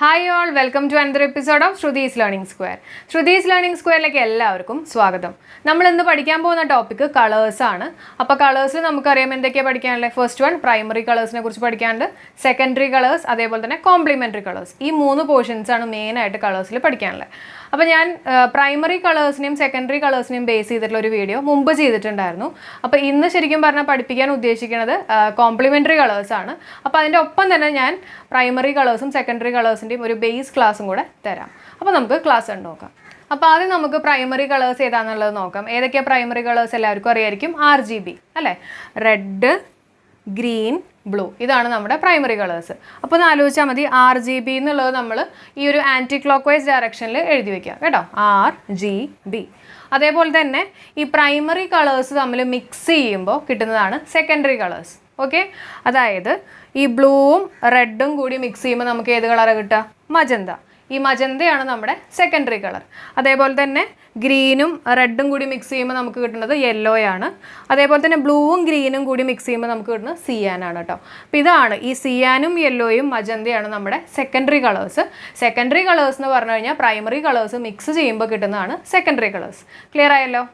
Hi all, welcome to another episode of Shrudi's Learning Square. Shrudi's Learning Square-ലേക്ക് എല്ലാവർക്കും സ്വാഗതം. നമ്മൾ ഇന്ന് പഠിക്കാൻ പോകുന്ന ടോപ്പിക് കളേഴ്സ് ആണ്. അപ്പോൾ കളേഴ്സിൽ നമുക്കറിയാം എന്തൊക്കെയാണ് പഠിക്കാനുള്ളത്. ഫസ്റ്റ് വൺ പ്രൈമറി കളേഴ്സിനെ കുറിച്ച് പഠിക്കാനുണ്ട്, സെക്കൻഡറി കളേഴ്സ്, അതേപോലെ തന്നെ കോംപ്ലിമെൻ്ററി കളേഴ്സ്. ഈ മൂന്ന് പോർഷൻസ് ആണ് മെയിനായിട്ട് കളേഴ്സിൽ പഠിക്കാനുള്ളത്. അപ്പോൾ ഞാൻ പ്രൈമറി കളേഴ്സിനെയും സെക്കൻഡറി കളേഴ്സിനെയും ബേസ് ചെയ്തിട്ടുള്ള ഒരു വീഡിയോ മുമ്പ് ചെയ്തിട്ടുണ്ടായിരുന്നു. അപ്പോൾ ഇന്ന് ശരിക്കും പറഞ്ഞാൽ പഠിപ്പിക്കാൻ ഉദ്ദേശിക്കുന്നത് കോംപ്ലിമെൻ്ററി കളേഴ്സ് ആണ്. അപ്പോൾ അതിൻ്റെ ഒപ്പം തന്നെ ഞാൻ പ്രൈമറി കളേഴ്സും സെക്കൻഡറി കളേഴ്സിൻ്റെയും ഒരു ബേസ് ക്ലാസ്സും കൂടെ തരാം. അപ്പോൾ നമുക്ക് ക്ലാസ് കണ്ടു നോക്കാം. അപ്പോൾ ആദ്യം നമുക്ക് പ്രൈമറി കളേഴ്സ് ഏതാണെന്നുള്ളത് നോക്കാം. ഏതൊക്കെയാണ് പ്രൈമറി കളേഴ്സ് എല്ലാവർക്കും അറിയായിരിക്കും. RGB അല്ലേ, റെഡ്, ഗ്രീൻ, ബ്ലൂ, ഇതാണ് നമ്മുടെ പ്രൈമറി കളേഴ്സ്. അപ്പോൾ ഒന്ന് ആലോചിച്ചാൽ മതി, RGB എന്നുള്ളത് നമ്മൾ ഈ ഒരു ആൻറ്റി ക്ലോക്ക് വൈസ് ഡയറക്ഷനിൽ എഴുതി വയ്ക്കുക കേട്ടോ, RGB. അതേപോലെ തന്നെ ഈ പ്രൈമറി കളേഴ്സ് തമ്മിൽ മിക്സ് ചെയ്യുമ്പോൾ കിട്ടുന്നതാണ് സെക്കൻഡറി കളേഴ്സ്. ഓക്കെ, അതായത് ഈ ബ്ലൂവും റെഡും കൂടി മിക്സ് ചെയ്യുമ്പോൾ നമുക്ക് ഏത് കളറാണ് കിട്ടുക? മജന്ത. ഈ മജന്തയാണ് നമ്മുടെ സെക്കൻഡറി കളർ. അതേപോലെ തന്നെ ഗ്രീനും റെഡും കൂടി മിക്സ് ചെയ്യുമ്പോൾ നമുക്ക് കിട്ടുന്നത് യെല്ലോയാണ്. അതേപോലെ തന്നെ ബ്ലൂവും ഗ്രീനും കൂടി മിക്സ് ചെയ്യുമ്പോൾ നമുക്ക് കിട്ടുന്നത് സിയാനാണ് കേട്ടോ. അപ്പോൾ ഇതാണ് ഈ സിയാനും യെല്ലോയും മജന്തയാണ് നമ്മുടെ സെക്കൻഡറി കളേഴ്സ്. സെക്കൻഡറി കളേഴ്സ് എന്ന് പറഞ്ഞു കഴിഞ്ഞാൽ പ്രൈമറി കളേഴ്സ് മിക്സ് ചെയ്യുമ്പോൾ കിട്ടുന്നതാണ് സെക്കൻഡറി കളേഴ്സ്. ക്ലിയർ ആയല്ലോ?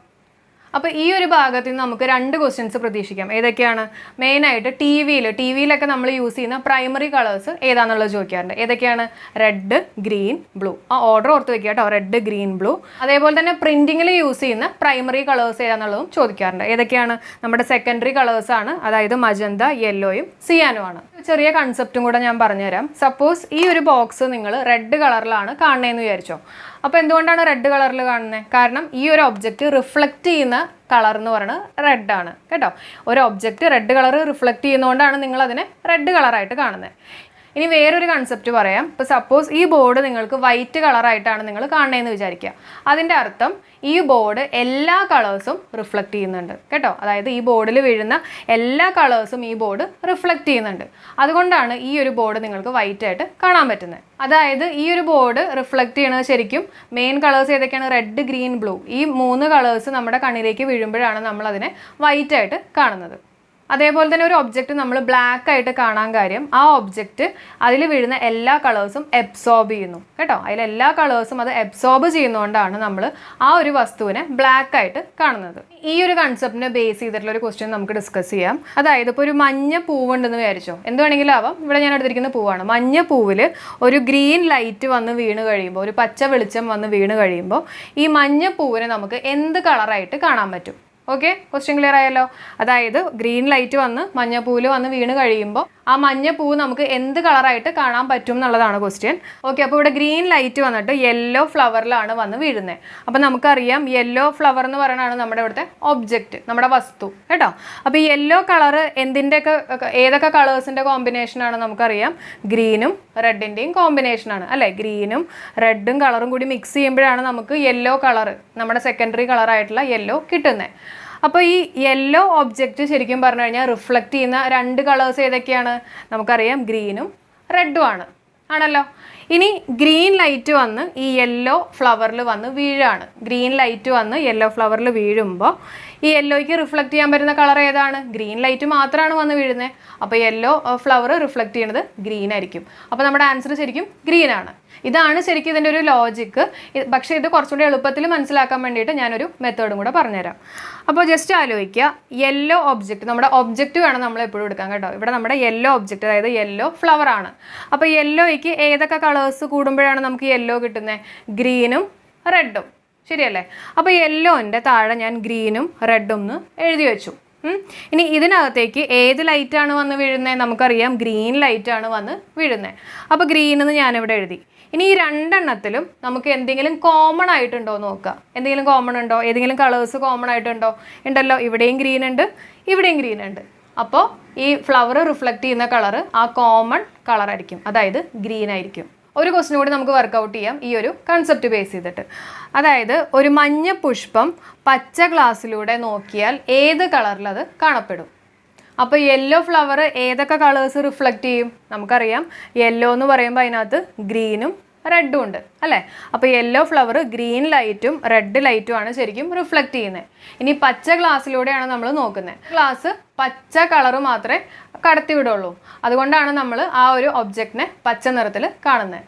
അപ്പോൾ ഈ ഒരു ഭാഗത്ത് നിന്ന് നമുക്ക് രണ്ട് ക്വസ്റ്റ്യൻസ് പ്രതീക്ഷിക്കാം. ഏതൊക്കെയാണ്? മെയിനായിട്ട് ടി വിയിലൊക്കെ നമ്മൾ യൂസ് ചെയ്യുന്ന പ്രൈമറി കളേഴ്സ് ഏതാണെന്നുള്ളത് ചോദിക്കാറുണ്ട്. ഏതൊക്കെയാണ്? Red, green, blue. ആ ഓർഡർ ഓർത്ത് വെക്കുക കേട്ടോ, റെഡ്, ഗ്രീൻ, ബ്ലൂ. അതേപോലെ തന്നെ പ്രിൻറ്റിങ്ങിൽ യൂസ് ചെയ്യുന്ന പ്രൈമറി കളേഴ്സ് ഏതാണെന്നുള്ളതും ചോദിക്കാറുണ്ട്. ഏതൊക്കെയാണ്? നമ്മുടെ സെക്കൻഡറി കളേഴ്സാണ്, അതായത് മജന്ത, യെല്ലോയും സിയാനുമാണ്. ചെറിയ കൺസെപ്റ്റും കൂടെ ഞാൻ പറഞ്ഞുതരാം. സപ്പോസ് ഈ ഒരു ബോക്സ് നിങ്ങൾ റെഡ് കളറിലാണ് കാണുന്നതെന്ന് വിചാരിച്ചോ. അപ്പോൾ എന്തുകൊണ്ടാണ് റെഡ് കളറിൽ കാണുന്നത്? കാരണം ഈ ഒരു ഒബ്ജക്റ്റ് റിഫ്ലക്റ്റ് ചെയ്യുന്ന കളർ എന്ന് പറയുന്നത് റെഡാണ് കേട്ടോ. ഒരു ഒബ്ജക്റ്റ് റെഡ് കളർ റിഫ്ലക്റ്റ് ചെയ്യുന്നതുകൊണ്ടാണ് നിങ്ങൾ അതിനെ റെഡ് കളറായിട്ട് കാണുന്നത്. ഇനി വേറൊരു കൺസെപ്റ്റ് പറയാം. ഇപ്പോൾ സപ്പോസ് ഈ ബോർഡ് നിങ്ങൾക്ക് വൈറ്റ് കളറായിട്ടാണ് നിങ്ങൾ കാണുന്നതെന്ന് വിചാരിക്കുക. അതിൻ്റെ അർത്ഥം ഈ ബോർഡ് എല്ലാ കളേഴ്സും റിഫ്ലക്റ്റ് ചെയ്യുന്നുണ്ട് കേട്ടോ. അതായത് ഈ ബോർഡിൽ വീഴുന്ന എല്ലാ കളേഴ്സും ഈ ബോർഡ് റിഫ്ലക്റ്റ് ചെയ്യുന്നുണ്ട്. അതുകൊണ്ടാണ് ഈ ഒരു ബോർഡ് നിങ്ങൾക്ക് വൈറ്റ് ആയിട്ട് കാണാൻ പറ്റുന്നത്. അതായത് ഈ ഒരു ബോർഡ് റിഫ്ലക്റ്റ് ചെയ്യണത് ശരിക്കും മെയിൻ കളേഴ്സ് ഏതൊക്കെയാണ്? Red, green, blue. ഈ മൂന്ന് കളേഴ്സ് നമ്മുടെ കണ്ണിലേക്ക് വീഴുമ്പോഴാണ് നമ്മൾ അതിനെ വൈറ്റ് ആയിട്ട് കാണുന്നത്. അതേപോലെ തന്നെ ഒരു ഒബ്ജക്റ്റ് നമ്മൾ ബ്ലാക്ക് ആയിട്ട് കാണാൻ കാര്യം, ആ ഒബ്ജക്റ്റ് അതിൽ വീഴുന്ന എല്ലാ കളേഴ്സും എബ്സോർബ് ചെയ്യുന്നു കേട്ടോ. അതിലെല്ലാ കളേഴ്സും അത് എബ്സോർബ് ചെയ്യുന്നതുകൊണ്ടാണ് നമ്മൾ ആ ഒരു വസ്തുവിനെ ബ്ലാക്ക് ആയിട്ട് കാണുന്നത്. ഈ ഒരു കൺസെപ്റ്റിനെ ബേസ് ചെയ്തിട്ടുള്ള ഒരു ക്വസ്റ്റ്യൻ നമുക്ക് ഡിസ്കസ് ചെയ്യാം. അതായത് ഇപ്പോൾ ഒരു മഞ്ഞ പൂവുണ്ടെന്ന് വിചാരിച്ചോ, എന്ത് വേണമെങ്കിലും ആവാം. ഇവിടെ ഞാൻ എടുത്തിരിക്കുന്ന പൂവാണ്. മഞ്ഞ പൂവിൽ ഒരു ഗ്രീൻ ലൈറ്റ് വന്ന് വീണ് കഴിയുമ്പോൾ, ഒരു പച്ച വെളിച്ചം വന്ന് വീണ് കഴിയുമ്പോൾ ഈ മഞ്ഞ പൂവിനെ നമുക്ക് എന്ത് കളറായിട്ട് കാണാൻ പറ്റും? ഓക്കെ, ക്വസ്റ്റ്യൻ ക്ലിയർ ആയല്ലോ? അതായത് ഗ്രീൻ ലൈറ്റ് വന്ന് മഞ്ഞപ്പൂവിൽ വന്ന് വീണ് കഴിയുമ്പോൾ ആ മഞ്ഞപ്പൂവ് നമുക്ക് എന്ത് കളറായിട്ട് കാണാൻ പറ്റും എന്നുള്ളതാണ് ക്വസ്റ്റ്യൻ. ഓക്കെ, അപ്പോൾ ഇവിടെ ഗ്രീൻ ലൈറ്റ് വന്നിട്ട് യെല്ലോ ഫ്ലവറിലാണ് വന്ന് വീഴുന്നത്. അപ്പോൾ നമുക്കറിയാം യെല്ലോ ഫ്ലവർ എന്ന് പറയുന്നതാണ് നമ്മുടെ ഇവിടുത്തെ ഒബ്ജക്റ്റ്, നമ്മുടെ വസ്തു കേട്ടോ. അപ്പോൾ ഈ യെല്ലോ കളർ ഏതൊക്കെ കളേഴ്സിൻ്റെ കോമ്പിനേഷനാണ്? നമുക്കറിയാം ഗ്രീനും റെഡിൻ്റെയും കോമ്പിനേഷനാണ് അല്ലേ. ഗ്രീനും റെഡും കളറും കൂടി മിക്സ് ചെയ്യുമ്പോഴാണ് നമുക്ക് യെല്ലോ കളർ, നമ്മുടെ സെക്കൻഡറി കളറായിട്ടുള്ള യെല്ലോ കിട്ടുന്നത്. അപ്പോൾ ഈ യെല്ലോ ഒബ്ജക്റ്റ് ശരിക്കും പറഞ്ഞു കഴിഞ്ഞാൽ റിഫ്ലക്റ്റ് ചെയ്യുന്ന രണ്ട് കളേഴ്സ് ഏതൊക്കെയാണ്? നമുക്കറിയാം ഗ്രീനും റെഡും ആണല്ലോ. ഇനി ഗ്രീൻ ലൈറ്റ് വന്ന് ഈ യെല്ലോ ഫ്ലവറിൽ വന്ന് വീഴാണ്. ഗ്രീൻ ലൈറ്റ് വന്ന് യെല്ലോ ഫ്ലവറിൽ വീഴുമ്പോൾ ഈ യെല്ലോയ്ക്ക് റിഫ്ലക്റ്റ് ചെയ്യാൻ പറ്റുന്ന കളർ ഏതാണ്? ഗ്രീൻ ലൈറ്റ് മാത്രമാണ് വന്ന് വീഴുന്നത്. അപ്പോൾ യെല്ലോ ഫ്ലവർ റിഫ്ലക്റ്റ് ചെയ്യുന്നത് ഗ്രീൻ ആയിരിക്കും. അപ്പോൾ നമ്മുടെ ആൻസർ ശരിക്കും ഗ്രീൻ ആണ്. ഇതാണ് ശരിക്കും ഇതിൻ്റെ ഒരു ലോജിക്ക്. പക്ഷേ ഇത് കുറച്ചുകൂടി എളുപ്പത്തിൽ മനസ്സിലാക്കാൻ വേണ്ടിയിട്ട് ഞാനൊരു മെത്തേഡും കൂടെ പറഞ്ഞുതരാം. അപ്പോൾ ജസ്റ്റ് ആലോചിക്കുക, യെല്ലോ ഒബ്ജക്റ്റ്, നമ്മുടെ ഒബ്ജക്റ്റ് വേണം നമ്മൾ എപ്പോഴും എടുക്കാൻ കേട്ടോ. ഇവിടെ നമ്മുടെ യെല്ലോ ഒബ്ജക്റ്റ്, അതായത് യെല്ലോ ഫ്ലവർ ആണ്. അപ്പോൾ യെല്ലോയ്ക്ക് ഏതൊക്കെ കളേഴ്സ് കൂടുമ്പോഴാണ് നമുക്ക് യെല്ലോ കിട്ടുന്നത്? ഗ്രീനും റെഡും, ശരിയല്ലേ? അപ്പോൾ യെല്ലോൻ്റെ താഴെ ഞാൻ ഗ്രീനും റെഡും എന്ന് എഴുതി വെച്ചു. ഇനി ഇതിനകത്തേക്ക് ഏത് ലൈറ്റാണ് വന്ന് വീഴുന്നത്? നമുക്കറിയാം ഗ്രീൻ ലൈറ്റാണ് വന്ന് വീഴുന്നത്. അപ്പോൾ ഗ്രീൻ എന്ന് ഞാനിവിടെ എഴുതി. ഇനി ഈ രണ്ടെണ്ണത്തിലും നമുക്ക് എന്തെങ്കിലും കോമൺ ആയിട്ടുണ്ടോ നോക്കുക. എന്തെങ്കിലും കോമൺ ഉണ്ടോ? ഏതെങ്കിലും കളേഴ്സ് കോമൺ ആയിട്ടുണ്ടോ? ഉണ്ടല്ലോ. ഇവിടെയും ഗ്രീൻ ഉണ്ട്, ഇവിടെയും ഗ്രീൻ ഉണ്ട്. അപ്പോൾ ഈ ഫ്ലവർ റിഫ്ലക്റ്റ് ചെയ്യുന്ന കളറ് ആ കോമൺ കളറായിരിക്കും, അതായത് ഗ്രീൻ ആയിരിക്കും. ഒരു ക്വസ്റ്റ്യൻ കൂടി നമുക്ക് വർക്കൗട്ട് ചെയ്യാം ഈ ഒരു കൺസെപ്റ്റ് ബേസ് ചെയ്തിട്ട്. അതായത് ഒരു മഞ്ഞ പുഷ്പം പച്ച ഗ്ലാസ്സിലൂടെ നോക്കിയാൽ ഏത് കളറിൽ അത് കാണപ്പെടും? അപ്പോൾ യെല്ലോ ഫ്ലവർ ഏതൊക്കെ കളേഴ്സ് റിഫ്ലക്റ്റ് ചെയ്യും? നമുക്കറിയാം യെല്ലോ എന്ന് പറയുമ്പോൾ അതിനകത്ത് ഗ്രീനും റെഡും ഉണ്ട് അല്ലേ. അപ്പോൾ യെല്ലോ ഫ്ലവർ ഗ്രീൻ ലൈറ്റും റെഡ് ലൈറ്റും ആണ് ശരിക്കും റിഫ്ലക്റ്റ് ചെയ്യുന്നത്. ഇനി പച്ച ഗ്ലാസ്സിലൂടെയാണ് നമ്മൾ നോക്കുന്നത്. ഗ്ലാസ് പച്ച കളർ മാത്രമേ കടത്തിവിടുള്ളൂ. അതുകൊണ്ടാണ് നമ്മൾ ആ ഒരു ഒബ്ജക്റ്റിനെ പച്ച നിറത്തിൽ കാണുന്നത്.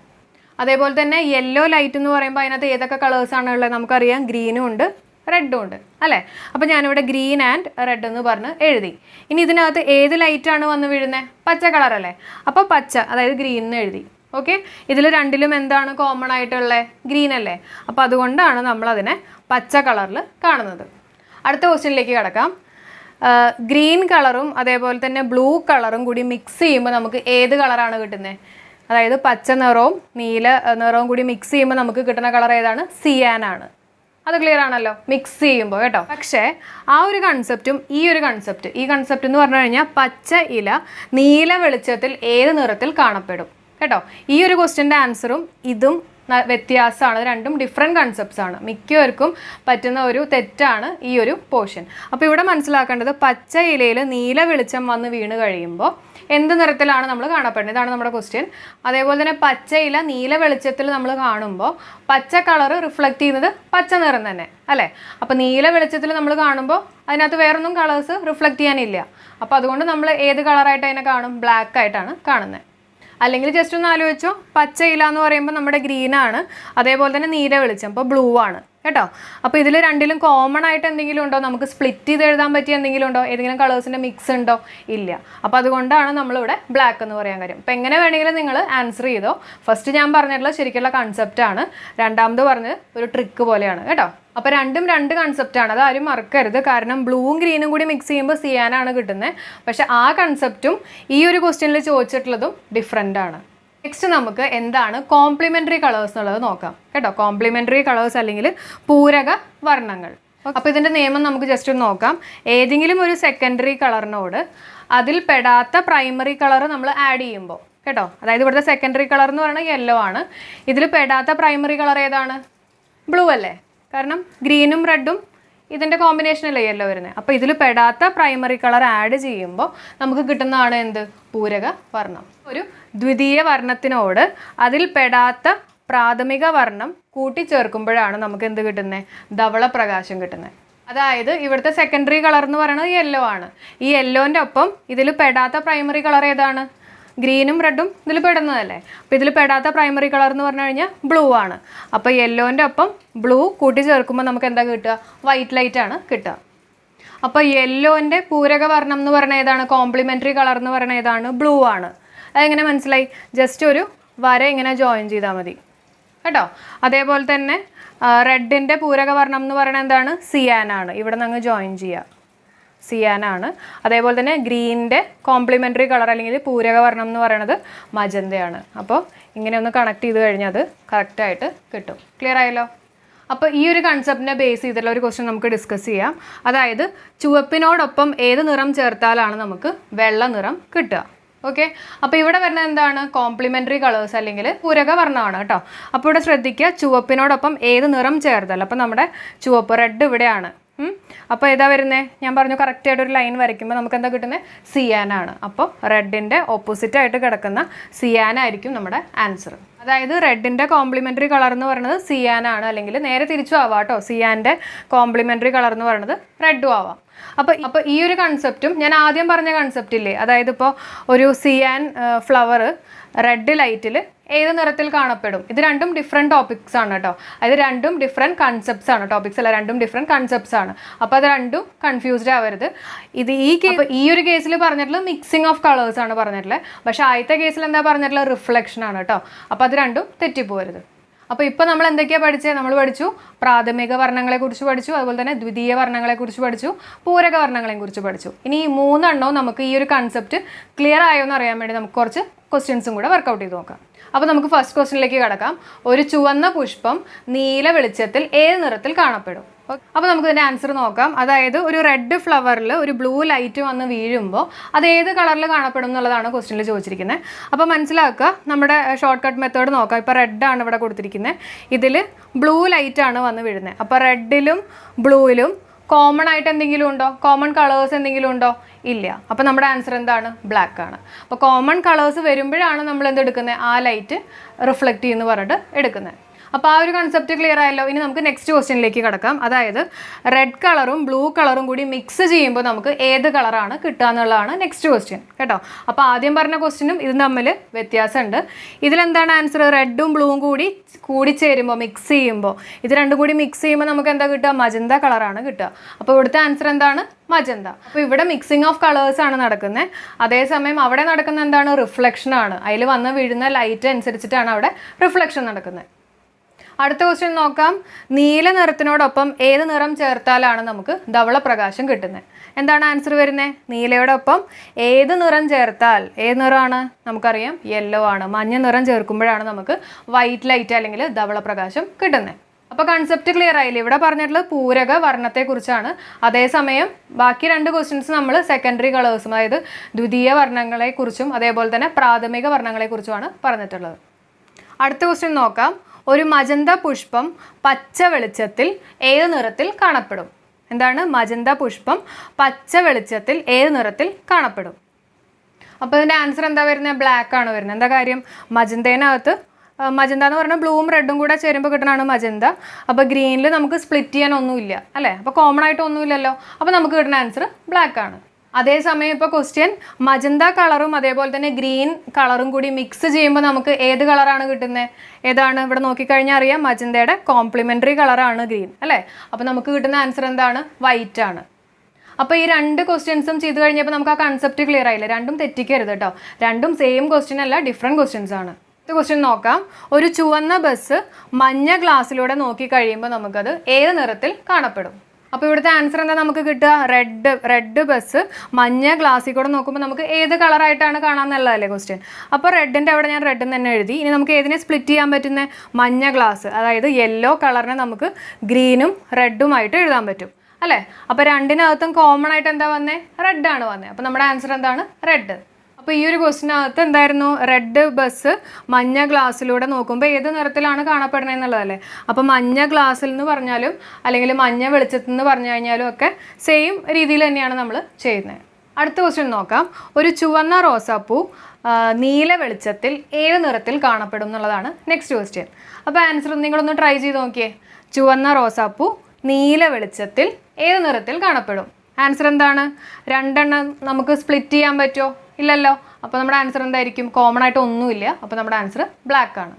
അതേപോലെ തന്നെ യെല്ലോ ലൈറ്റ് എന്ന് പറയുമ്പോൾ അതിനകത്ത് ഏതൊക്കെ കളേഴ്സാണ് ഉള്ളത് നമുക്കറിയാം. ഗ്രീനും ഉണ്ട്, റെഡും ഉണ്ട് അല്ലേ. അപ്പോൾ ഞാനിവിടെ ഗ്രീൻ ആൻഡ് റെഡ് എന്ന് പറഞ്ഞ് എഴുതി. ഇനി ഇതിനകത്ത് ഏത് ലൈറ്റാണ് വന്ന് വീഴുന്നത്? പച്ച കളറല്ലേ. അപ്പോൾ പച്ച, അതായത് ഗ്രീൻ എന്ന് എഴുതി. ഓക്കെ, ഇതിൽ രണ്ടിലും എന്താണ് കോമൺ ആയിട്ടുള്ളത്? ഗ്രീൻ അല്ലേ. അപ്പോൾ അതുകൊണ്ടാണ് നമ്മളതിനെ പച്ച കളറിൽ കാണുന്നത്. അടുത്ത ക്വസ്റ്റ്യനിലേക്ക് കിടക്കാം. ഗ്രീൻ കളറും അതേപോലെ തന്നെ ബ്ലൂ കളറും കൂടി മിക്സ് ചെയ്യുമ്പോൾ നമുക്ക് ഏത് കളറാണ് കിട്ടുന്നത്? അതായത് പച്ച നിറവും നീല നിറവും കൂടി മിക്സ് ചെയ്യുമ്പോൾ നമുക്ക് കിട്ടുന്ന കളർ ഏതാണ്? സിയാൻ ആണ്. അത് ക്ലിയർ ആണല്ലോ, മിക്സ് ചെയ്യുമ്പോൾ കേട്ടോ. പക്ഷേ ആ ഒരു കൺസെപ്റ്റും ഈ കൺസെപ്റ്റ് എന്ന് പറഞ്ഞു കഴിഞ്ഞാൽ പച്ച ഇല നീല വെളിച്ചത്തിൽ ഏത് നിറത്തിൽ കാണപ്പെടും കേട്ടോ. ഈ ഒരു ക്വസ്റ്റ്യൻ്റെ ആൻസറും ഇതും വ്യത്യാസമാണ്. രണ്ടും ഡിഫറെൻറ്റ് കൺസെപ്റ്റ്സ് ആണ്. മിക്കവർക്കും പറ്റുന്ന ഒരു തെറ്റാണ് ഈ ഒരു പോർഷൻ. അപ്പോൾ ഇവിടെ മനസ്സിലാക്കേണ്ടത് പച്ച ഇലയിൽ നീല വെളിച്ചം വന്ന് വീണ് കഴിയുമ്പോൾ എന്ത് നിറത്തിലാണ് നമ്മൾ കാണപ്പെടുന്നത്? ഇതാണ് നമ്മുടെ ക്വസ്റ്റ്യൻ. അതേപോലെ തന്നെ പച്ച ഇല നീല വെളിച്ചത്തിൽ നമ്മൾ കാണുമ്പോൾ പച്ച കളർ റിഫ്ലക്റ്റ് ചെയ്യുന്നത് പച്ച നിറം തന്നെ അല്ലേ. അപ്പോൾ നീല വെളിച്ചത്തിൽ നമ്മൾ കാണുമ്പോൾ അതിനകത്ത് വേറൊന്നും കളേഴ്സ് റിഫ്ലക്റ്റ് ചെയ്യാനില്ല. അപ്പോൾ അതുകൊണ്ട് നമ്മൾ ഏത് കളറായിട്ട് അതിനെ കാണും? ബ്ലാക്ക് ആയിട്ടാണ് കാണുന്നത്. അല്ലെങ്കിൽ ജസ്റ്റ് ഒന്ന് ആലോചിച്ചോ, പച്ച ഇല എന്ന് പറയുമ്പോൾ നമ്മുടെ ഗ്രീനാണ്, അതേപോലെ തന്നെ നീല വെളിച്ചം അപ്പോൾ ബ്ലൂ ആണ് കേട്ടോ. അപ്പോൾ ഇതിൽ രണ്ടിലും കോമൺ ആയിട്ട് എന്തെങ്കിലും ഉണ്ടോ? നമുക്ക് സ്പ്ലിറ്റ് ചെയ്ത് എഴുതാൻ പറ്റിയ എന്തെങ്കിലും ഉണ്ടോ? ഏതെങ്കിലും കളേഴ്സിൻ്റെ മിക്സ് ഉണ്ടോ? ഇല്ല. അപ്പോൾ അതുകൊണ്ടാണ് നമ്മളിവിടെ ബ്ലാക്ക് എന്ന് പറയാൻ കാര്യം. അപ്പോൾ എങ്ങനെ വേണമെങ്കിലും നിങ്ങൾ ആൻസർ ചെയ്തോ. ഫസ്റ്റ് ഞാൻ പറഞ്ഞിട്ടുള്ള ശരിക്കുള്ള കൺസെപ്റ്റാണ്, രണ്ടാമത് പറഞ്ഞത് ഒരു ട്രിക്ക് പോലെയാണ് കേട്ടോ. അപ്പോൾ രണ്ടും രണ്ട് കൺസെപ്റ്റാണ്, അതാരും മറക്കരുത്. കാരണം ബ്ലൂവും ഗ്രീനും കൂടി മിക്സ് ചെയ്യുമ്പോൾ സിയാനാണ് കിട്ടുന്നത്. പക്ഷേ ആ കൺസെപ്റ്റും ഈ ഒരു ക്വസ്റ്റ്യനിൽ ചോദിച്ചിട്ടുള്ളതും ഡിഫറെൻ്റ് ആണ്. നെക്സ്റ്റ് നമുക്ക് എന്താണ് കോംപ്ലിമെൻ്ററി കളേഴ്സ് എന്നുള്ളത് നോക്കാം കേട്ടോ. കോംപ്ലിമെൻ്ററി കളേഴ്സ് അല്ലെങ്കിൽ പൂരക വർണ്ണങ്ങൾ. അപ്പോൾ ഇതിൻ്റെ നിയമം നമുക്ക് ജസ്റ്റ് ഒന്ന് നോക്കാം. ഏതെങ്കിലും ഒരു സെക്കൻഡറി കളറിനോട് അതിൽ പെടാത്ത പ്രൈമറി കളർ നമ്മൾ ആഡ് ചെയ്യുമ്പോൾ കേട്ടോ, അതായത് ഇവിടുത്തെ സെക്കൻഡറി കളർ എന്ന് പറയുന്നത് യെല്ലോ ആണ്. ഇതിൽ പെടാത്ത പ്രൈമറി കളർ ഏതാണ്? ബ്ലൂ അല്ലേ. കാരണം ഗ്രീനും റെഡും ഇതിൻ്റെ കോമ്പിനേഷനല്ലേ യെല്ലോ വരുന്നത്. അപ്പോൾ ഇതിൽ പെടാത്ത പ്രൈമറി കളർ ആഡ് ചെയ്യുമ്പോൾ നമുക്ക് കിട്ടുന്നതാണ് എന്ത്? പൂരക വർണ്ണം. ഒരു ദ്വിതീയ വർണ്ണത്തിനോട് അതിൽ പെടാത്ത പ്രാഥമിക വർണ്ണം കൂട്ടിച്ചേർക്കുമ്പോഴാണ് നമുക്ക് എന്ത് കിട്ടുന്നത്? ധവള പ്രകാശം കിട്ടുന്നത്. അതായത് ഇവിടുത്തെ സെക്കൻഡറി കളർ എന്ന് പറയുന്നത് യെല്ലോ ആണ്. ഈ യെല്ലോൻ്റെ ഒപ്പം ഇതിൽ പെടാത്ത പ്രൈമറി കളർ ഏതാണ്? ഗ്രീനും റെഡും ഇതിൽ പെടുന്നതല്ലേ. അപ്പോൾ ഇതിൽ പെടാത്ത പ്രൈമറി കളർ എന്ന് പറഞ്ഞു കഴിഞ്ഞാൽ ബ്ലൂ ആണ്. അപ്പോൾ യെല്ലോൻ്റെ ഒപ്പം ബ്ലൂ കൂട്ടി ചേർക്കുമ്പോൾ നമുക്ക് എന്താ കിട്ടുക? വൈറ്റ് ലൈറ്റ് ആണ് കിട്ടുക. അപ്പോൾ യെല്ലോൻ്റെ പൂരക വർണ്ണം എന്ന് പറയുന്നത് ഏതാണ്? കോംപ്ലിമെൻ്ററി കളർ എന്ന് പറയുന്നത് ഏതാണ്? ബ്ലൂ ആണ്. അതെങ്ങനെ മനസ്സിലായി? ജസ്റ്റ് ഒരു വര ഇങ്ങനെ ജോയിൻ ചെയ്താൽ മതി കേട്ടോ. അതേപോലെ തന്നെ റെഡിൻ്റെ പൂരക വർണ്ണം എന്ന് പറയുന്നത് എന്താണ്? സിയാൻ ആണ്. ഇവിടെ നിന്ന് അങ്ങ് ജോയിൻ ചെയ്യുക, സിയാനാണ്. അതേപോലെ തന്നെ ഗ്രീനിൻ്റെ കോംപ്ലിമെൻ്ററി കളർ അല്ലെങ്കിൽ പൂരക വർണ്ണം എന്ന് പറയുന്നത് മജന്തയാണ്. അപ്പോൾ ഇങ്ങനെ ഒന്ന് കണക്ട് ചെയ്ത് കഴിഞ്ഞാൽ അത് കറക്റ്റായിട്ട് കിട്ടും. ക്ലിയർ ആയല്ലോ? അപ്പോൾ ഈ ഒരു കൺസെപ്റ്റിനെ ബേസ് ചെയ്തിട്ടുള്ള ഒരു ക്വസ്റ്റ്യൻ നമുക്ക് ഡിസ്കസ് ചെയ്യാം. അതായത് ചുവപ്പിനോടൊപ്പം ഏത് നിറം ചേർത്താലാണ് നമുക്ക് വെള്ള നിറം കിട്ടുക? ഓക്കെ, അപ്പോൾ ഇവിടെ വരുന്നത് എന്താണ്? കോംപ്ലിമെൻ്ററി കളേഴ്സ് അല്ലെങ്കിൽ പൂരക വർണ്ണമാണ് കേട്ടോ. അപ്പോൾ ഇവിടെ ശ്രദ്ധിക്കുക, ചുവപ്പിനോടൊപ്പം ഏത് നിറം ചേർത്താൽ. അപ്പോൾ നമ്മുടെ ചുവപ്പ് റെഡ് ഇവിടെയാണ്. അപ്പോൾ ഏതാ വരുന്നത്? ഞാൻ പറഞ്ഞു കറക്റ്റായിട്ടൊരു ലൈൻ വരയ്ക്കുമ്പോൾ നമുക്ക് എന്താ കിട്ടുന്നത്? സിയാനാണ്. അപ്പോൾ റെഡിൻ്റെ ഓപ്പോസിറ്റായിട്ട് കിടക്കുന്ന സിയാനായിരിക്കും നമ്മുടെ ആൻസർ. അതായത് റെഡിൻ്റെ കോംപ്ലിമെൻ്ററി കളർ എന്ന് പറയുന്നത് സിയാനാണ്, അല്ലെങ്കിൽ നേരെ തിരിച്ചും ആവാം കേട്ടോ. സിയാൻ്റെ കോംപ്ലിമെൻ്ററി കളർ എന്ന് പറയുന്നത് റെഡും ആവാം. അപ്പോൾ ഈ ഒരു കൺസെപ്റ്റും ഞാൻ ആദ്യം പറഞ്ഞ കൺസെപ്റ്റ് ഇല്ലേ, അതായത് ഇപ്പോൾ ഒരു സിയാൻ ഫ്ലവർ റെഡ് ലൈറ്റിൽ ഏത് നിറത്തിൽ കാണപ്പെടും? ഇത് രണ്ടും ഡിഫറെൻറ്റ് ടോപ്പിക്സ് ആണ് കേട്ടോ. അതായത് രണ്ടും ഡിഫറെൻറ്റ് കൺസെപ്റ്റ്സ് ആണ്. ടോപ്പിക്സ് അല്ല, രണ്ടും ഡിഫറെൻറ്റ് കൺസെപ്റ്റ്സ് ആണ്. അപ്പോൾ അത് രണ്ടും കൺഫ്യൂസ്ഡ് ആവരുത്. ഇത് ഈ ഒരു കേസിൽ പറഞ്ഞിട്ടുള്ളത് മിക്സിംഗ് ഓഫ് കളേഴ്സ് ആണ് പറഞ്ഞിട്ടുള്ളത്. പക്ഷേ ആദ്യത്തെ കേസിൽ എന്താ പറഞ്ഞിട്ടുള്ളത്? റിഫ്ലക്ഷൻ ആണ് കേട്ടോ. അപ്പോൾ അത് രണ്ടും തെറ്റിപ്പോരുത്. അപ്പോൾ ഇപ്പോൾ നമ്മൾ എന്തൊക്കെയാണ് പഠിച്ചത്? നമ്മൾ പഠിച്ചു പ്രാഥമിക വർണ്ണങ്ങളെക്കുറിച്ച് പഠിച്ചു, അതുപോലെ തന്നെ ദ്വിതീയ വർണ്ണങ്ങളെക്കുറിച്ച് പഠിച്ചു, പൂരക വർണ്ണങ്ങളെക്കുറിച്ച് പഠിച്ചു. ഇനി ഈ മൂന്നെണ്ണവും നമുക്ക് ഈ ഒരു കൺസെപ്റ്റ് ക്ലിയർ ആയോ എന്ന് അറിയാൻ വേണ്ടി നമുക്ക് കുറച്ച് ക്വസ്റ്റ്യൻസും കൂടെ വർക്കൗട്ട് ചെയ്ത് നോക്കാം. അപ്പോൾ നമുക്ക് ഫസ്റ്റ് ക്വസ്റ്റ്യനിലേക്ക് കടക്കാം. ഒരു ചുവന്ന പുഷ്പം നീല വെളിച്ചത്തിൽ ഏത് നിറത്തിൽ കാണപ്പെടും? അപ്പോൾ നമുക്ക് ഇതിൻ്റെ ആൻസർ നോക്കാം. അതായത് ഒരു റെഡ് ഫ്ലവറിൽ ഒരു ബ്ലൂ ലൈറ്റ് വന്ന് വീഴുമ്പോൾ അത് ഏത് കളറിൽ കാണപ്പെടും എന്നുള്ളതാണ് ക്വസ്റ്റ്യനിൽ ചോദിച്ചിരിക്കുന്നത്. അപ്പോൾ മനസ്സിലാക്കുക, നമ്മുടെ ഷോർട്ട് കട്ട് മെത്തേഡ് നോക്കാം. ഇപ്പോൾ റെഡാണ് ഇവിടെ കൊടുത്തിരിക്കുന്നത്, ഇതിൽ ബ്ലൂ ലൈറ്റാണ് വന്ന് വീഴുന്നത്. അപ്പോൾ റെഡിലും ബ്ലൂവിലും കോമൺ ആയിട്ട് എന്തെങ്കിലും ഉണ്ടോ? കോമൺ കളേഴ്സ് എന്തെങ്കിലും ഉണ്ടോ? ഇല്ല. അപ്പോൾ നമ്മുടെ ആൻസർ എന്താണ്? ബ്ലാക്ക് ആണ്. അപ്പോൾ കോമൺ കളേഴ്സ് വരുമ്പോഴാണ് നമ്മൾ എന്തെടുക്കുന്നത്? ആ ലൈറ്റ് റിഫ്ലക്റ്റ് ചെയ്യുന്നു പറഞ്ഞിട്ട് എടുക്കുന്നത്. അപ്പോൾ ആ ഒരു കൺസെപ്റ്റ് ക്ലിയർ ആയല്ലോ. ഇനി നമുക്ക് നെക്സ്റ്റ് ക്വസ്റ്റ്യനിലേക്ക് കിടക്കാം. അതായത് റെഡ് കളറും ബ്ലൂ കളറും കൂടി മിക്സ് ചെയ്യുമ്പോൾ നമുക്ക് ഏത് കളറാണ് കിട്ടുക എന്നുള്ളതാണ് നെക്സ്റ്റ് ക്വസ്റ്റ്യൻ കേട്ടോ. അപ്പോൾ ആദ്യം പറഞ്ഞ ക്വസ്റ്റ്യനും ഇതും തമ്മിൽ വ്യത്യാസമുണ്ട്. ഇതിലെന്താണ് ആൻസർ? റെഡും ബ്ലൂവും കൂടി ചേരുമ്പോൾ മിക്സ് ചെയ്യുമ്പോൾ ഇത് രണ്ടും കൂടി മിക്സ് ചെയ്യുമ്പോൾ നമുക്ക് എന്താ കിട്ടുക? മജന്ത കളറാണ് കിട്ടുക. അപ്പോൾ ഇവിടുത്തെ ആൻസർ എന്താണ്? മജന്ത. അപ്പോൾ ഇവിടെ മിക്സിംഗ് ഓഫ് കളേഴ്സ് ആണ് നടക്കുന്നത്. അതേസമയം അവിടെ നടക്കുന്ന എന്താണ്? റിഫ്ലക്ഷൻ ആണ്. അതിൽ വന്ന് വീഴുന്ന ലൈറ്റ് അനുസരിച്ചിട്ടാണ് അവിടെ റിഫ്ലക്ഷൻ നടക്കുന്നത്. അടുത്ത ക്വസ്റ്റ്യൻ നോക്കാം. നീല നിറത്തിനോടൊപ്പം ഏത് നിറം ചേർത്താലാണ് നമുക്ക് ധവളപ്രകാശം കിട്ടുന്നത്? എന്താണ് ആൻസർ വരുന്നത്? നീലയോടൊപ്പം ഏത് നിറം ചേർത്താൽ, ഏത് നിറമാണ്? നമുക്കറിയാം യെല്ലോ ആണ്. മഞ്ഞ നിറം ചേർക്കുമ്പോഴാണ് നമുക്ക് വൈറ്റ് ലൈറ്റ് അല്ലെങ്കിൽ ധവളപ്രകാശം കിട്ടുന്നത്. അപ്പോൾ കൺസെപ്റ്റ് ക്ലിയർ ആയില്ലേ? ഇവിടെ പറഞ്ഞിട്ടുള്ളത് പൂരക വർണ്ണത്തെക്കുറിച്ചാണ്. അതേസമയം ബാക്കി രണ്ട് ക്വസ്റ്റ്യൻസ് നമ്മൾ സെക്കൻഡറി കളേഴ്സും അതായത് ദ്വിതീയ വർണ്ണങ്ങളെക്കുറിച്ചും അതേപോലെ തന്നെ പ്രാഥമിക വർണ്ണങ്ങളെക്കുറിച്ചുമാണ് പറഞ്ഞിട്ടുള്ളത്. അടുത്ത ക്വസ്റ്റ്യൻ നോക്കാം. ഒരു മജന്ത പുഷ്പം പച്ച വെളിച്ചത്തിൽ ഏത് നിറത്തിൽ കാണപ്പെടും? എന്താണ്? മജന്ത പുഷ്പം പച്ച വെളിച്ചത്തിൽ ഏത് നിറത്തിൽ കാണപ്പെടും? അപ്പോൾ ഇതിൻ്റെ ആൻസർ എന്താ വരുന്നത്? ബ്ലാക്ക് ആണ് വരുന്നത്. എന്താ കാര്യം? മജന്തേനകത്ത് മജന്ത എന്ന് പറഞ്ഞാൽ ബ്ലൂവും റെഡും കൂടെ ചേരുമ്പോൾ കിട്ടണതാണ് മജന്ത. അപ്പോൾ ഗ്രീനിൽ നമുക്ക് സ്പ്ലിറ്റ് ചെയ്യാൻ ഒന്നുമില്ല അല്ലേ? അപ്പോൾ കോമൺ ആയിട്ട് ഒന്നുമില്ലല്ലോ. അപ്പോൾ നമുക്ക് കിട്ടുന്ന ആൻസർ ബ്ലാക്ക് ആണ്. അതേസമയം ഇപ്പോൾ ക്വസ്റ്റ്യൻ മജന്ത കളറും അതേപോലെ തന്നെ ഗ്രീൻ കളറും കൂടി മിക്സ് ചെയ്യുമ്പോൾ നമുക്ക് ഏത് കളറാണ് കിട്ടുന്നത്? ഏതാണ്? ഇവിടെ നോക്കിക്കഴിഞ്ഞാൽ അറിയാം മജന്തയുടെ കോംപ്ലിമെൻ്ററി കളറാണ് ഗ്രീൻ അല്ലേ? അപ്പോൾ നമുക്ക് കിട്ടുന്ന ആൻസർ എന്താണ്? വൈറ്റ് ആണ്. അപ്പോൾ ഈ രണ്ട് ക്വസ്റ്റ്യൻസും ചെയ്ത് കഴിഞ്ഞപ്പോൾ നമുക്ക് ആ കൺസെപ്റ്റ് ക്ലിയർ ആയില്ല. രണ്ടും തെറ്റിക്കരുത് കേട്ടോ. രണ്ടും സെയിം ക്വസ്റ്റ്യൻ അല്ല, ഡിഫറെൻറ്റ് ക്വസ്റ്റ്യൻസ് ആണ്. അടുത്ത ക്വസ്റ്റ്യൻ നോക്കാം. ഒരു ചുവന്ന ബസ് മഞ്ഞ ഗ്ലാസ്സിലൂടെ നോക്കിക്കഴിയുമ്പോൾ നമുക്കത് ഏത് നിറത്തിൽ കാണപ്പെടും? അപ്പോൾ ഇവിടുത്തെ ആൻസർ എന്താ നമുക്ക് കിട്ടുക? റെഡ് ബസ് മഞ്ഞ ഗ്ലാസ്സിൽ കൂടെ നോക്കുമ്പോൾ നമുക്ക് ഏത് കളറായിട്ടാണ് കാണാമെന്നുള്ളതല്ലേ ക്വസ്റ്റ്യൻ. അപ്പോൾ റെഡിൻ്റെ അവിടെ ഞാൻ റെഡ് തന്നെ എഴുതി. ഇനി നമുക്ക് ഏതിനെ സ്പ്ലിറ്റ് ചെയ്യാൻ പറ്റുന്നത്? മഞ്ഞ ഗ്ലാസ്, അതായത് യെല്ലോ കളറിനെ നമുക്ക് ഗ്രീനും റെഡുമായിട്ട് എഴുതാൻ പറ്റും അല്ലേ? അപ്പോൾ രണ്ടിനകത്തും കോമൺ ആയിട്ട് എന്താ വന്നേ? റെഡാണ് വന്നത്. അപ്പോൾ നമ്മുടെ ആൻസർ എന്താണ്? റെഡ്. അപ്പോൾ ഈ ഒരു ക്വസ്റ്റിനകത്ത് എന്തായിരുന്നു? റെഡ് ബസ് മഞ്ഞ ഗ്ലാസ്സിലൂടെ നോക്കുമ്പോൾ ഏത് നിറത്തിലാണ് കാണപ്പെടുന്നത് എന്നുള്ളതല്ലേ. അപ്പോൾ മഞ്ഞ ഗ്ലാസ്സിൽ എന്ന് പറഞ്ഞാലും അല്ലെങ്കിൽ മഞ്ഞ വെളിച്ചത്തിൽ നിന്ന് പറഞ്ഞു കഴിഞ്ഞാലും ഒക്കെ സെയിം രീതിയിൽ തന്നെയാണ് നമ്മൾ ചെയ്യുന്നത്. അടുത്ത ക്വസ്റ്റ്യൻ നോക്കാം. ഒരു ചുവന്ന റോസാപ്പൂ നീല വെളിച്ചത്തിൽ ഏത് നിറത്തിൽ കാണപ്പെടും എന്നുള്ളതാണ് നെക്സ്റ്റ് ക്വസ്റ്റ്യൻ. അപ്പോൾ ആൻസർ നിങ്ങളൊന്ന് ട്രൈ ചെയ്ത് നോക്കിയേ. ചുവന്ന റോസാപ്പൂ നീല വെളിച്ചത്തിൽ ഏത് നിറത്തിൽ കാണപ്പെടും? ആൻസർ എന്താണ്? രണ്ടെണ്ണം നമുക്ക് സ്പ്ലിറ്റ് ചെയ്യാൻ പറ്റുമോ? ഇല്ലല്ലോ. അപ്പോൾ നമ്മുടെ ആൻസർ എന്തായിരിക്കും? കോമൺ ആയിട്ട് ഒന്നുമില്ല. അപ്പോൾ നമ്മുടെ ആൻസർ ബ്ലാക്ക് ആണ്.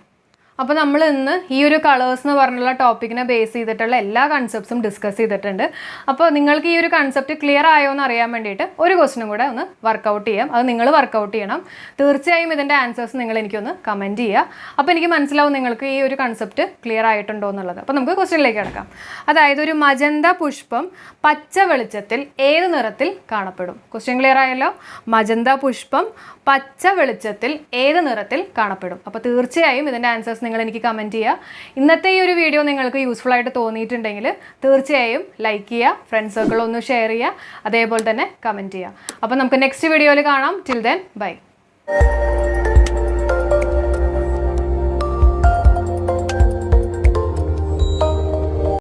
അപ്പോൾ നമ്മൾ ഇന്ന് ഈ ഒരു കളേഴ്സ് എന്ന് പറഞ്ഞുള്ള ടോപ്പിക്കിനെ ബേസ് ചെയ്തിട്ടുള്ള എല്ലാ കൺസെപ്റ്റ്സും ഡിസ്കസ് ചെയ്തിട്ടുണ്ട്. അപ്പോൾ നിങ്ങൾക്ക് ഈ ഒരു കൺസെപ്റ്റ് ക്ലിയർ ആയോ എന്ന് അറിയാൻ വേണ്ടിയിട്ട് ഒരു ക്വസ്റ്റ്യനും കൂടെ ഒന്ന് വർക്കൗട്ട് ചെയ്യാം. അത് നിങ്ങൾ വർക്കൗട്ട് ചെയ്യണം. തീർച്ചയായും ഇതിൻ്റെ ആൻസേഴ്സ് നിങ്ങൾ എനിക്കൊന്ന് കമൻറ്റ് ചെയ്യുക. അപ്പോൾ എനിക്ക് മനസ്സിലാവും നിങ്ങൾക്ക് ഈ ഒരു കൺസെപ്റ്റ് ക്ലിയർ ആയിട്ടുണ്ടോ എന്നുള്ളത്. അപ്പോൾ നമുക്ക് ക്വസ്റ്റ്യനിലേക്ക് കിടക്കാം. അതായത് ഒരു മജന്ത പുഷ്പം പച്ച വെളിച്ചത്തിൽ ഏത് നിറത്തിൽ കാണപ്പെടും? ക്വസ്റ്റ്യൻ ക്ലിയർ ആയല്ലോ. മജന്ത പുഷ്പം പച്ച വെളിച്ചത്തിൽ ഏത് നിറത്തിൽ കാണപ്പെടും? അപ്പോൾ തീർച്ചയായും ഇതിൻ്റെ ആൻസേഴ്സ് നിങ്ങൾ എനിക്ക് കമൻറ്റ് ചെയ്യുക. ഇന്നത്തെ ഈ ഒരു വീഡിയോ നിങ്ങൾക്ക് യൂസ്ഫുൾ ആയിട്ട് തോന്നിയിട്ടുണ്ടെങ്കിൽ തീർച്ചയായും ലൈക്ക് ചെയ്യുക, ഫ്രണ്ട്സ് സർക്കിൾ ഒന്ന് ഷെയർ ചെയ്യുക, അതേപോലെ തന്നെ കമൻറ്റ് ചെയ്യുക. അപ്പോൾ നമുക്ക് നെക്സ്റ്റ് വീഡിയോയിൽ കാണാം. Till then bye.